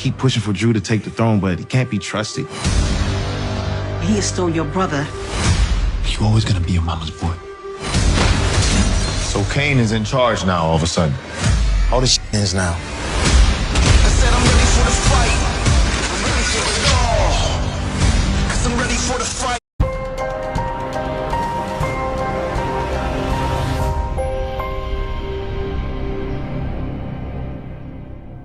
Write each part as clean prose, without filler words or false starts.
keep pushing for Drew to take the throne, but he can't be trusted. He is still your brother. You always gonna be your mama's boy. So Kane is in charge now all of a sudden. All this shit ends now. I said I'm ready for the fight. I'm ready for it all. 'Cause I'm ready for the fight.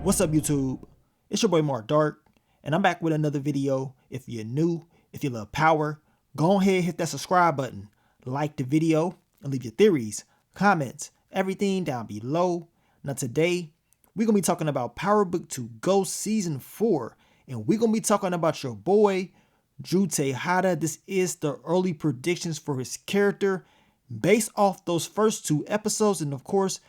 What's up, YouTube? It's your boy Mark Dark, and I'm back with another video. If you're new, if you love power, go ahead, hit that subscribe button, like the video, and leave your theories, comments, everything down below. Now today, we're going to be talking about Power Book 2 Ghost Season 4, and we're going to be talking about your boy, Drew Tejada. This is the early predictions for his character, based off those first 2 episodes, and of course,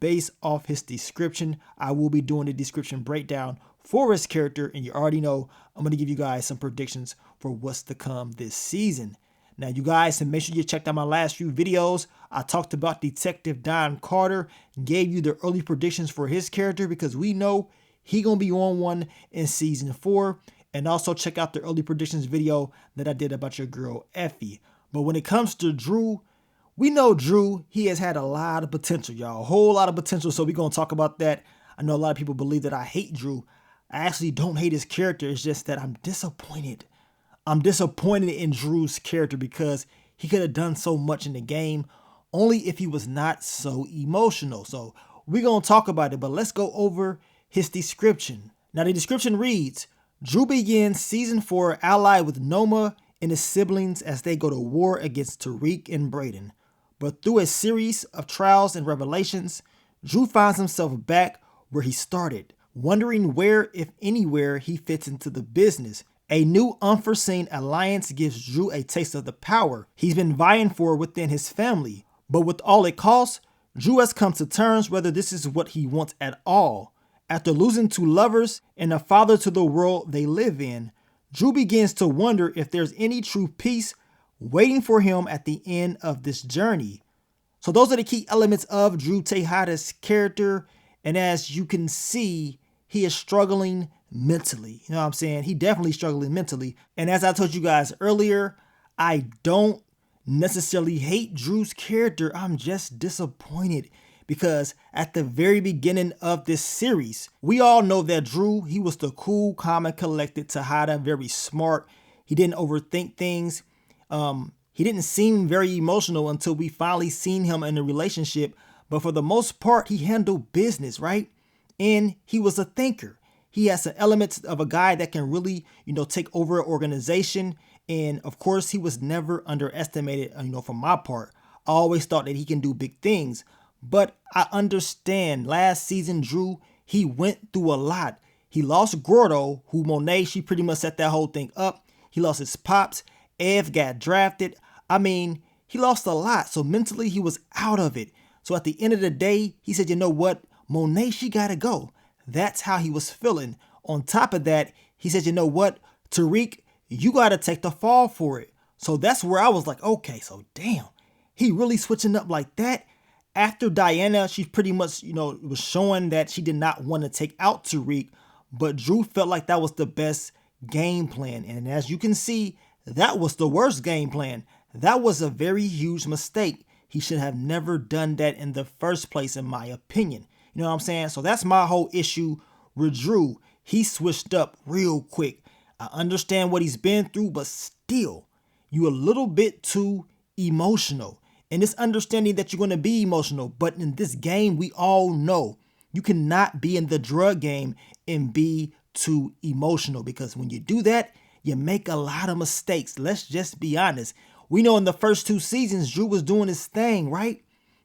based off his description. I will be doing the description breakdown for his character, and you already know I'm going to give you guys some predictions for what's to come this season. Now, you guys, and make sure you checked out my last few videos. I talked about Detective Don Carter, gave you the early predictions for his character because we know he going to be on one in season 4. And also check out the early predictions video that I did about your girl Effie. But when it comes to Drew, we know Drew, he has had a lot of potential, y'all. A whole lot of potential. So we're going to talk about that. I know a lot of people believe that I hate Drew. I actually don't hate his character. It's just that I'm disappointed. I'm disappointed in Drew's character because he could have done so much in the game, only if he was not so emotional. So we're going to talk about it, but let's go over his description. Now, the description reads, Drew begins season 4 allied with Noma and his siblings as they go to war against Tariq and Brayden. But through a series of trials and revelations, Drew finds himself back where he started, wondering where, if anywhere, he fits into the business. A new unforeseen alliance gives Drew a taste of the power he's been vying for within his family. But with all it costs, Drew has come to terms whether this is what he wants at all. After losing 2 lovers and a father to the world they live in, Drew begins to wonder if there's any true peace waiting for him at the end of this journey. So those are the key elements of Drew Tejada's character. And as you can see, he is struggling mentally. You know what I'm saying? He definitely struggling mentally. And as I told you guys earlier, I don't necessarily hate Drew's character. I'm just disappointed because at the very beginning of this series, we all know that Drew, he was the cool, calm, and collected Tejada, very smart. He didn't overthink things. He didn't seem very emotional until we finally seen him in a relationship. But for the most part, he handled business, right? And he was a thinker. He has some elements of a guy that can really, take over an organization. And of course, he was never underestimated, from my part. I always thought that he can do big things. But I understand last season, Drew, he went through a lot. He lost Gordo, who Monet, she pretty much set that whole thing up. He lost his pops. Ev got drafted. I mean, he lost a lot. So mentally, he was out of it. So at the end of the day, he said, you know what? Monet, she got to go. That's how he was feeling. On top of that, he said, you know what? Tariq, you got to take the fall for it. So that's where I was like, okay, so damn, he really switching up like that. After Diana, she pretty much, was showing that she did not want to take out Tariq, but Drew felt like that was the best game plan. And as you can see, that was the worst game plan. That was a very huge mistake. He should have never done that in the first place, in my opinion. You know what I'm saying? So that's my whole issue with Drew. He switched up real quick. I understand what he's been through, but still, you a little bit too emotional. And it's understanding that you're going to be emotional. But in this game, we all know you cannot be in the drug game and be too emotional, because when you do that, you make a lot of mistakes. Let's just be honest. We know in the first 2 seasons, Drew was doing his thing, right?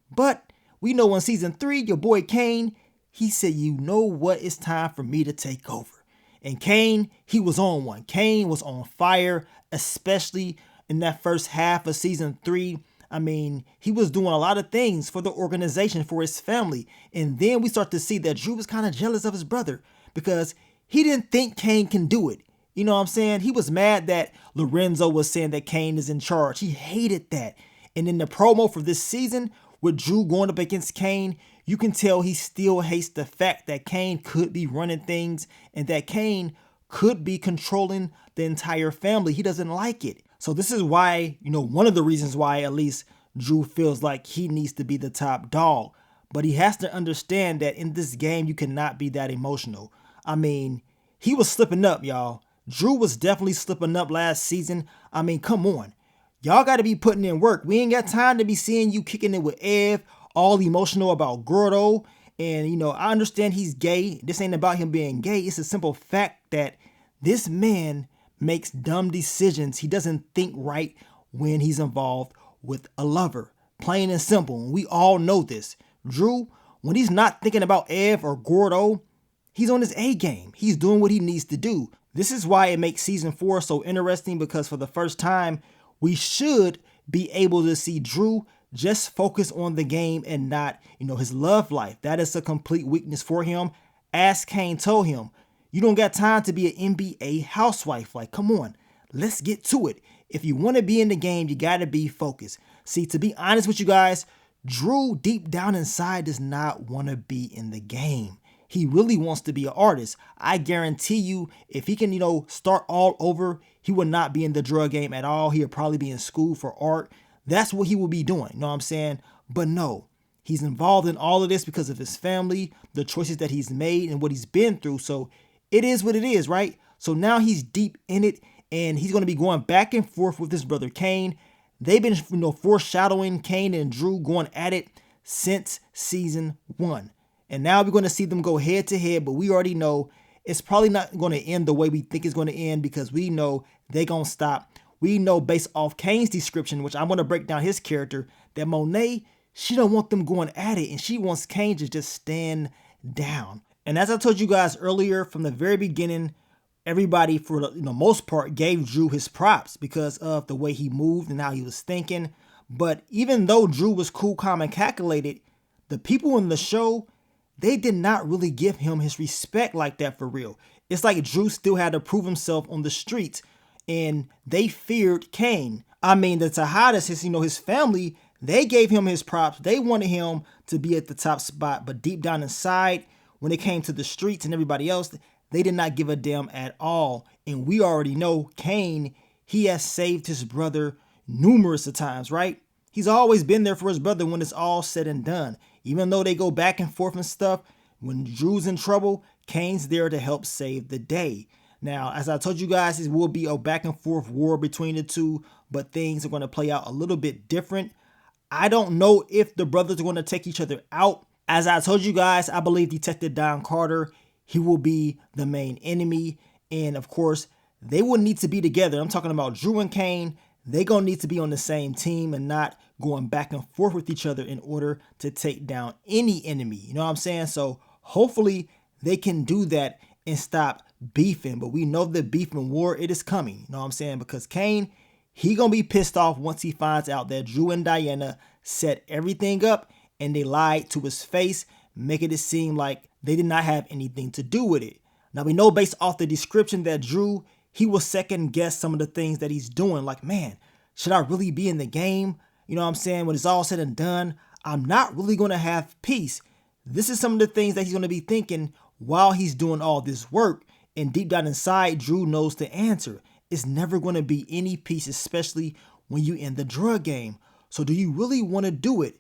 But we know in season 3, your boy Kane, he said, you know what? It's time for me to take over. And Kane, he was on one. Kane was on fire, especially in that first half of season 3. I mean, he was doing a lot of things for the organization, for his family. And then we start to see that Drew was kind of jealous of his brother because he didn't think Kane can do it. You know what I'm saying? He was mad that Lorenzo was saying that Kane is in charge. He hated that. And in the promo for this season, with Drew going up against Kane, you can tell he still hates the fact that Kane could be running things and that Kane could be controlling the entire family. He doesn't like it. So this is why, one of the reasons why at least Drew feels like he needs to be the top dog. But he has to understand that in this game, you cannot be that emotional. I mean, he was slipping up, y'all. Drew was definitely slipping up last season. I mean, come on. Y'all got to be putting in work. We ain't got time to be seeing you kicking it with Ev, all emotional about Gordo. And, I understand he's gay. This ain't about him being gay. It's a simple fact that this man makes dumb decisions. He doesn't think right when he's involved with a lover. Plain and simple. And we all know this. Drew, when he's not thinking about Ev or Gordo, he's on his A game. He's doing what he needs to do. This is why it makes season 4 so interesting, because for the first time, we should be able to see Drew just focus on the game and not, his love life. That is a complete weakness for him. As Kane told him, you don't got time to be an NBA housewife. Like, come on, let's get to it. If you want to be in the game, you got to be focused. See, to be honest with you guys, Drew deep down inside does not want to be in the game. He really wants to be an artist. I guarantee you, if he can, start all over, he would not be in the drug game at all. He would probably be in school for art. That's what he will be doing. You know what I'm saying? But no, he's involved in all of this because of his family, the choices that he's made, and what he's been through. So it is what it is, right? So now he's deep in it, and he's going to be going back and forth with his brother Kane. They've been, foreshadowing Kane and Drew going at it since season 1. And now we're going to see them go head to head, but we already know it's probably not going to end the way we think it's going to end, because we know they're going to stop. We know based off Kane's description, which I'm going to break down his character, that Monet, she don't want them going at it, and she wants Kane to just stand down. And as I told you guys earlier, from the very beginning, everybody, for the most part, gave Drew his props because of the way he moved and how he was thinking. But even though Drew was cool, calm, and calculated, the people in the show, they did not really give him his respect like that for real. It's like Drew still had to prove himself on the streets, and they feared Kane. I mean, the Tejadas, his family, they gave him his props. They wanted him to be at the top spot, but deep down inside, when it came to the streets and everybody else, they did not give a damn at all. And we already know Kane, he has saved his brother numerous of times, right? He's always been there for his brother when it's all said and done. Even though they go back and forth and stuff, when Drew's in trouble, Kane's there to help save the day. Now, as I told you guys, it will be a back and forth war between the two, but things are going to play out a little bit different. I don't know if the brothers are going to take each other out. As I told you guys, I believe Detective Don Carter, he will be the main enemy. And of course, they will need to be together. I'm talking about Drew and Kane. They're going to need to be on the same team and not going back and forth with each other in order to take down any enemy. You know what I'm saying? So hopefully they can do that and stop beefing. But we know the beef and war, it is coming. You know what I'm saying? Because Kane, he going to be pissed off once he finds out that Drew and Diana set everything up and they lied to his face, making it seem like they did not have anything to do with it. Now we know based off the description that Drew, he will second guess some of the things that he's doing. Like, man, should I really be in the game? You know what I'm saying? When it's all said and done, I'm not really going to have peace. This is some of the things that he's going to be thinking while he's doing all this work. And deep down inside, Drew knows the answer. It's never going to be any peace, especially when you're in the drug game. So do you really want to do it?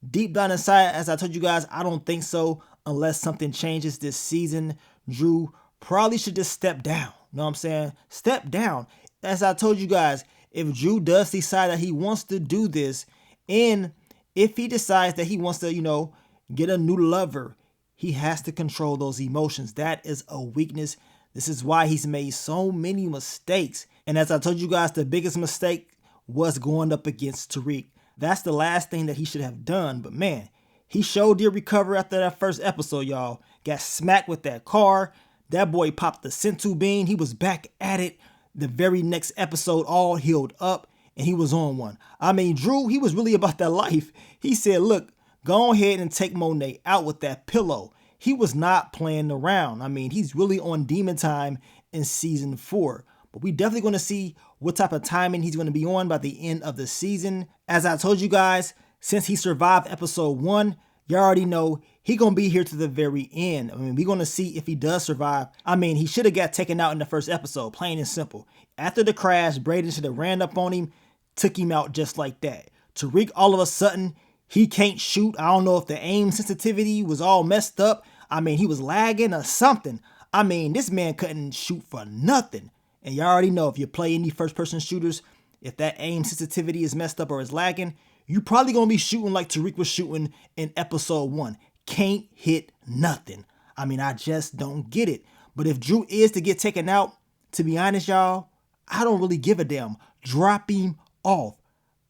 Deep down inside, as I told you guys, I don't think so. Unless something changes this season, Drew probably should just step down. You know what I'm saying? Step down. As I told you guys, if Drew does decide that he wants to do this, and if he decides that he wants to, get a new lover, he has to control those emotions. That is a weakness. This is why he's made so many mistakes. And as I told you guys, the biggest mistake was going up against Tariq. That's the last thing that he should have done. But man, he sure did recover after that first episode, y'all. Got smacked with that car. That boy popped the Sentu bean. He was back at it. The very next episode, all healed up, and he was on one. I mean, Drew, he was really about that life. He said, look, go ahead and take Monet out with that pillow. He was not playing around. I mean, he's really on demon time in season 4. But we definitely going to see what type of timing he's going to be on by the end of the season. As I told you guys, since he survived episode 1, You already know he gonna be here to the very end. I mean, we gonna see if he does survive. I mean, he should have got taken out in the first episode, plain and simple. After the crash, Braden should have ran up on him, took him out just like that. Tariq, all of a sudden, he can't shoot. I don't know if the aim sensitivity was all messed up. I mean, he was lagging or something. I mean, this man couldn't shoot for nothing. And you already know if you play any first-person shooters, if that aim sensitivity is messed up or is lagging, you probably gonna be shooting like Tariq was shooting in episode 1. Can't hit nothing. I mean, I just don't get it. But if Drew is to get taken out, to be honest, y'all, I don't really give a damn. Drop him off.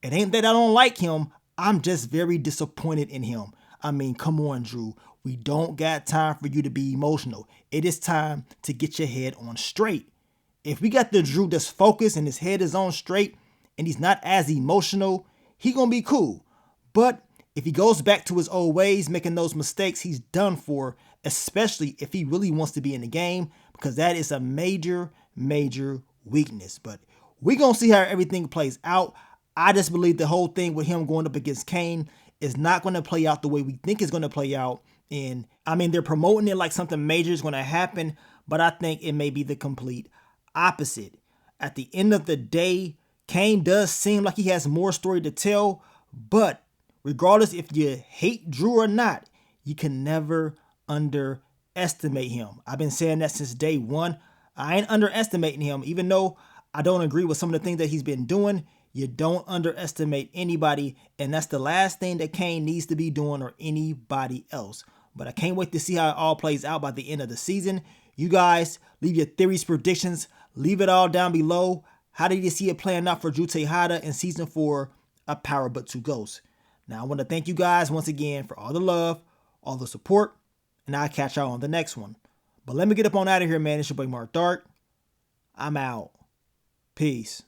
It ain't that I don't like him. I'm just very disappointed in him. I mean, come on, Drew. We don't got time for you to be emotional. It is time to get your head on straight. If we got the Drew that's focused and his head is on straight and he's not as emotional, he gonna be cool. But if he goes back to his old ways, making those mistakes, he's done for, especially if he really wants to be in the game, because that is a major, major weakness. But we're gonna see how everything plays out. I just believe the whole thing with him going up against Kane is not going to play out the way we think it's going to play out. And I mean, they're promoting it like something major is going to happen, but I think it may be the complete opposite. At the end of the day, Kane does seem like he has more story to tell, but regardless if you hate Drew or not, you can never underestimate him. I've been saying that since day one. I ain't underestimating him, even though I don't agree with some of the things that he's been doing. You don't underestimate anybody, and that's the last thing that Kane needs to be doing, or anybody else. But I can't wait to see how it all plays out by the end of the season. You guys, leave your theories, predictions, leave it all down below. How did you see it playing out for Drew Tejada in season 4 of Power But 2 Ghosts? Now, I want to thank you guys once again for all the love, all the support, and I'll catch y'all on the next one. But let me get up on out of here, man. It's your boy Mark Dark. I'm out. Peace.